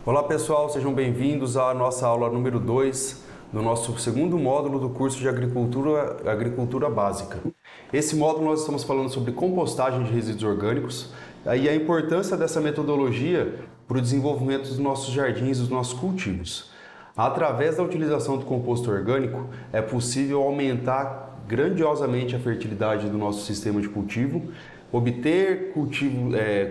Olá pessoal, sejam bem-vindos à nossa aula número 2 do nosso segundo módulo do curso de Agricultura Básica. Esse módulo nós estamos falando sobre compostagem de resíduos orgânicos e a importância dessa metodologia para o desenvolvimento dos nossos jardins, dos nossos cultivos. Através da utilização do composto orgânico é possível aumentar grandiosamente a fertilidade do nosso sistema de cultivo, obter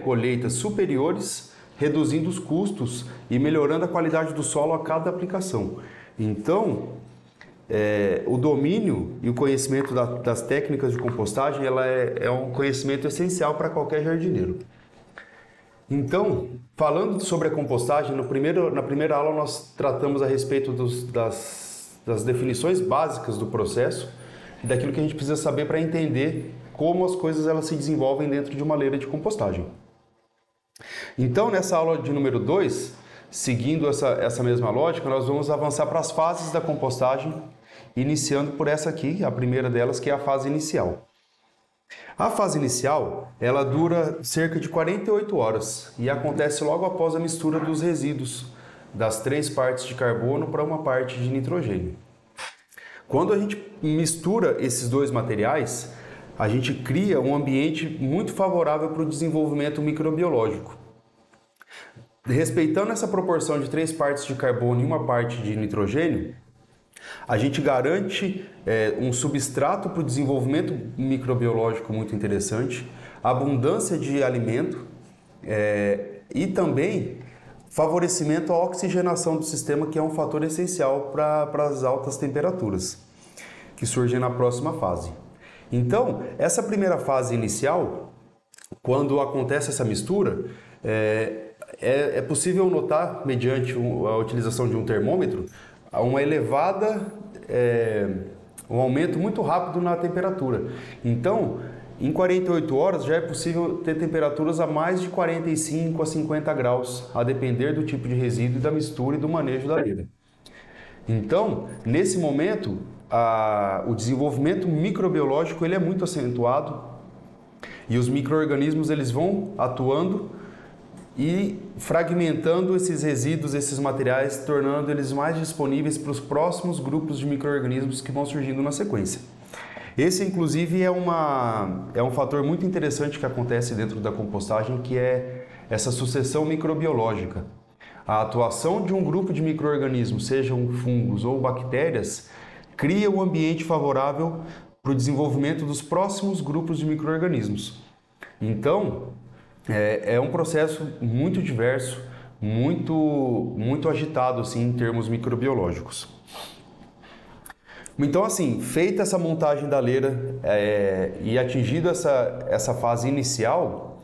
colheitas superiores, reduzindo os custos e melhorando a qualidade do solo a cada aplicação. Então, o domínio e o conhecimento das técnicas de compostagem é um conhecimento essencial para qualquer jardineiro. Então, falando sobre a compostagem, na primeira aula nós tratamos a respeito das definições básicas do processo e daquilo que a gente precisa saber para entender como as coisas elas se desenvolvem dentro de uma leira de compostagem. Então, nessa aula de número 2, seguindo essa mesma lógica, nós vamos avançar para as fases da compostagem, iniciando por essa aqui, a primeira delas, que é a fase inicial. A fase inicial, ela dura cerca de 48 horas e acontece logo após a mistura dos resíduos, das 3 partes de carbono para uma parte de nitrogênio. Quando a gente mistura esses dois materiais, a gente cria um ambiente muito favorável para o desenvolvimento microbiológico. Respeitando essa proporção de 3 partes de carbono e uma parte de nitrogênio, a gente garante um substrato para o desenvolvimento microbiológico muito interessante, abundância de alimento e também favorecimento à oxigenação do sistema, que é um fator essencial para as altas temperaturas que surgem na próxima fase. Então, essa primeira fase inicial, quando acontece essa mistura, é possível notar, mediante a utilização de um termômetro, um aumento muito rápido na temperatura. Então, em 48 horas já é possível ter temperaturas a mais de 45 a 50 graus, a depender do tipo de resíduo e da mistura e do manejo da leira. Então, nesse momento, o desenvolvimento microbiológico ele é muito acentuado e os micro-organismos eles vão atuando e fragmentando esses resíduos, esses materiais, tornando eles mais disponíveis para os próximos grupos de micro-organismos que vão surgindo na sequência. Esse, inclusive, é um fator muito interessante que acontece dentro da compostagem, que é essa sucessão microbiológica. A atuação de um grupo de micro-organismos, sejam fungos ou bactérias, cria um ambiente favorável para o desenvolvimento dos próximos grupos de micro-organismos. Então, é um processo muito diverso, muito agitado assim, em termos microbiológicos. Então, assim, feita essa montagem da leira e atingido essa fase inicial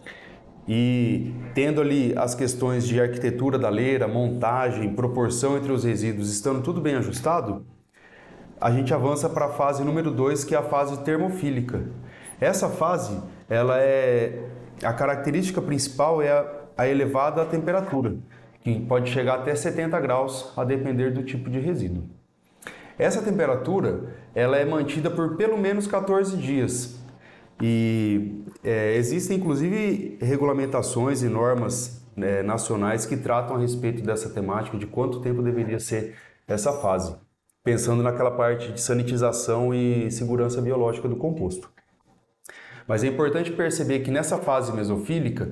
e tendo ali as questões de arquitetura da leira, montagem, proporção entre os resíduos, estando tudo bem ajustado, a gente avança para a fase número 2, que é a fase termofílica. Essa fase, a característica principal é a elevada temperatura, que pode chegar até 70 graus, a depender do tipo de resíduo. Essa temperatura ela é mantida por pelo menos 14 dias e existem inclusive regulamentações e normas nacionais que tratam a respeito dessa temática, de quanto tempo deveria ser essa fase, pensando naquela parte de sanitização e segurança biológica do composto. Mas é importante perceber que nessa fase mesofílica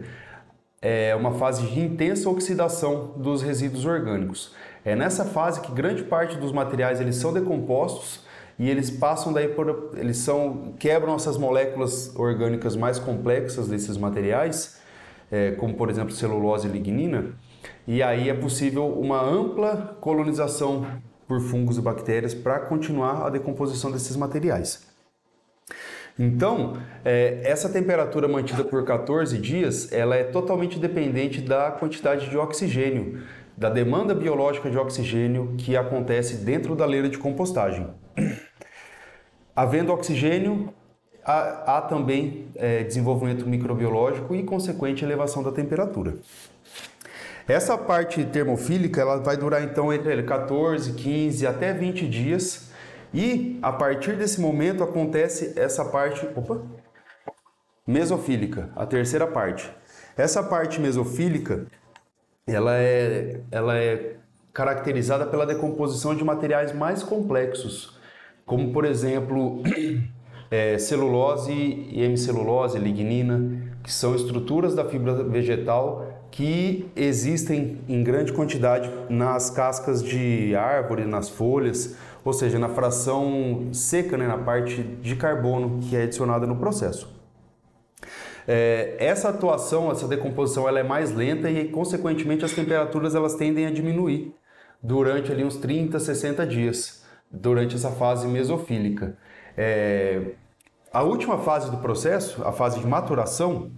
é uma fase de intensa oxidação dos resíduos orgânicos. É nessa fase que grande parte dos materiais eles são decompostos e eles passam quebram essas moléculas orgânicas mais complexas desses materiais, como por exemplo celulose e lignina, e aí é possível uma ampla colonização por fungos e bactérias para continuar a decomposição desses materiais. Então, essa temperatura mantida por 14 dias, ela é totalmente dependente da quantidade de oxigênio, da demanda biológica de oxigênio que acontece dentro da leira de compostagem. Havendo oxigênio, há também desenvolvimento microbiológico e consequente elevação da temperatura. Essa parte termofílica ela vai durar então entre 14, 15 até 20 dias. E a partir desse momento acontece essa parte mesofílica, a terceira parte. Essa parte mesofílica ela é caracterizada pela decomposição de materiais mais complexos, como por exemplo celulose e hemicelulose, lignina, que são estruturas da fibra vegetal que existem em grande quantidade nas cascas de árvore, nas folhas, ou seja, na fração seca, né, na parte de carbono que é adicionada no processo. Essa atuação, essa decomposição, ela é mais lenta e, consequentemente, as temperaturas elas tendem a diminuir durante ali uns 30, 60 dias, durante essa fase mesofílica. A última fase do processo, a fase de maturação,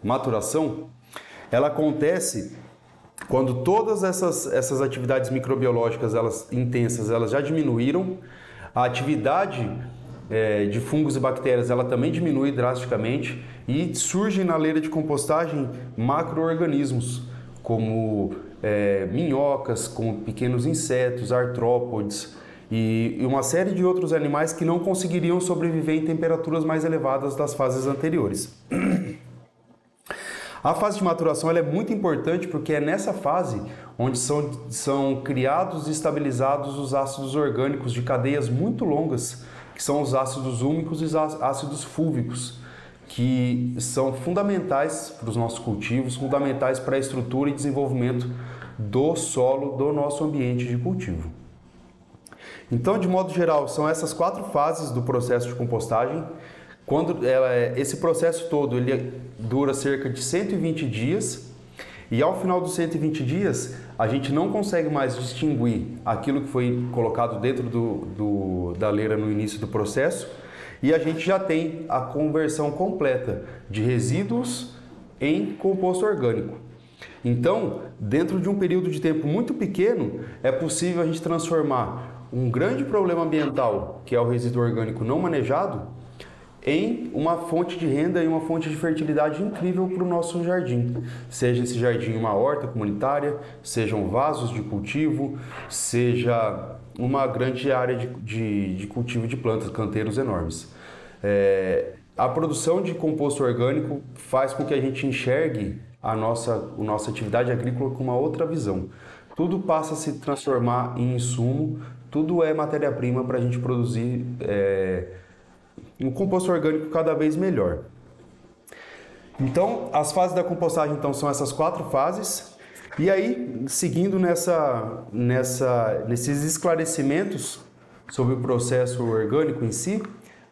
maturação, ela acontece quando todas essas atividades microbiológicas intensas elas já diminuíram, a atividade de fungos e bactérias ela também diminui drasticamente e surgem na leira de compostagem macro-organismos como minhocas, como pequenos insetos, artrópodes e uma série de outros animais que não conseguiriam sobreviver em temperaturas mais elevadas das fases anteriores. A fase de maturação ela é muito importante porque é nessa fase onde são criados e estabilizados os ácidos orgânicos de cadeias muito longas, que são os ácidos úmicos e os ácidos fúlvicos, que são fundamentais para os nossos cultivos, fundamentais para a estrutura e desenvolvimento do solo do nosso ambiente de cultivo. Então, de modo geral, são essas 4 fases do processo de compostagem. Esse processo todo ele dura cerca de 120 dias e ao final dos 120 dias a gente não consegue mais distinguir aquilo que foi colocado dentro da leira no início do processo e a gente já tem a conversão completa de resíduos em composto orgânico. Então, dentro de um período de tempo muito pequeno, é possível a gente transformar um grande problema ambiental, que é o resíduo orgânico não manejado, em uma fonte de renda e uma fonte de fertilidade incrível para o nosso jardim. Seja esse jardim uma horta comunitária, sejam vasos de cultivo, seja uma grande área de cultivo de plantas, canteiros enormes. A produção de composto orgânico faz com que a gente enxergue a nossa atividade agrícola com uma outra visão. Tudo passa a se transformar em insumo, tudo é matéria-prima para a gente produzir um composto orgânico cada vez melhor. Então, as fases da compostagem então, são essas 4 fases. E aí, seguindo nesses esclarecimentos sobre o processo orgânico em si,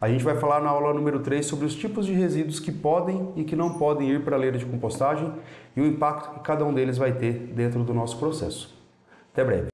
a gente vai falar na aula número 3 sobre os tipos de resíduos que podem e que não podem ir para a leira de compostagem e o impacto que cada um deles vai ter dentro do nosso processo. Até breve.